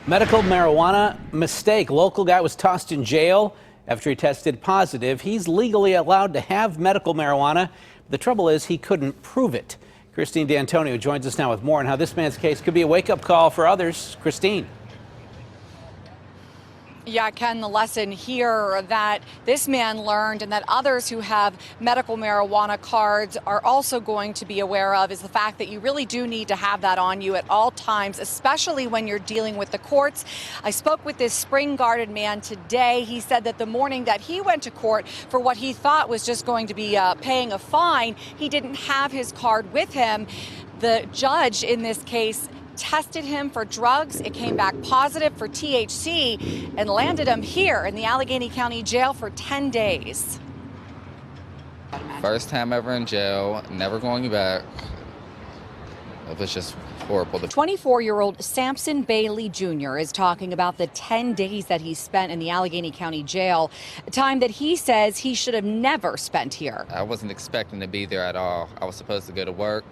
Medical marijuana mistake. Local guy was tossed in jail after he tested positive. He's legally allowed to have medical marijuana. The trouble is he couldn't prove it. Christine D'Antonio joins us now with more on how this man's case could be a wake-up call for others. Christine. Yeah, Ken, the lesson here that this man learned and that others who have medical marijuana cards are also going to be aware of is the fact that you really do need to have that on you at all times, especially when you're dealing with the courts. I spoke with this Spring Garden man today. He said that the morning that he went to court for what he thought was just going to be paying a fine, he didn't have his card with him. The judge in this case tested him for drugs. It came back positive for THC and landed him here in the Allegheny County Jail for 10 days. First time ever in jail, never going back. It was just horrible. 24-year-old Samson Bailey Jr. is talking about the 10 days that he spent in the Allegheny County Jail, a time that he says he should have never spent here. I wasn't expecting to be there at all. I was supposed to go to work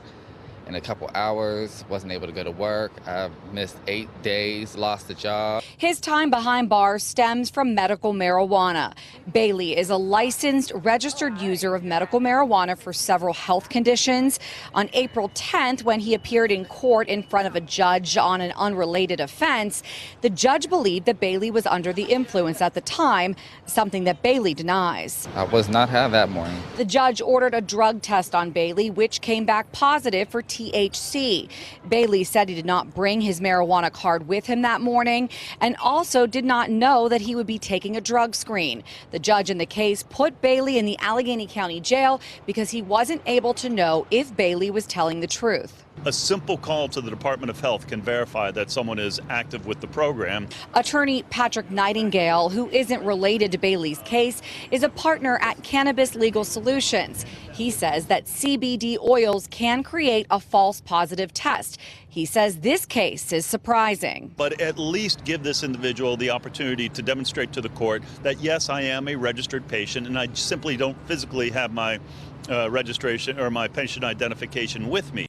in a couple hours, wasn't able to go to work. I missed 8 days, lost a job. His time behind bars stems from medical marijuana. Bailey is a licensed, registered user of medical marijuana for several health conditions. On April 10th, when he appeared in court in front of a judge on an unrelated offense, the judge believed that Bailey was under the influence at the time, something that Bailey denies. I was not high that morning. The judge ordered a drug test on Bailey, which came back positive for THC. Bailey said he did not bring his marijuana card with him that morning and also did not know that he would be taking a drug screen. The judge in the case put Bailey in the Allegheny County Jail because he wasn't able to know if Bailey was telling the truth. A simple call to the Department of Health can verify that someone is active with the program. Attorney Patrick Nightingale, who isn't related to Bailey's case, is a partner at Cannabis Legal Solutions. He says that CBD oils can create a false positive test. He says this case is surprising. But at least give this individual the opportunity to demonstrate to the court that, yes, I am a registered patient and I simply don't physically have my registration or my patient identification with me.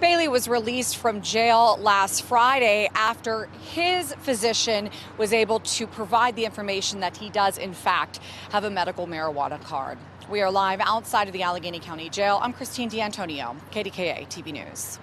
Bailey was released from jail last Friday after his physician was able to provide the information that he does, in fact, have a medical marijuana card. We are live outside of the Allegheny County Jail. I'm Christine D'Antonio, KDKA-TV News.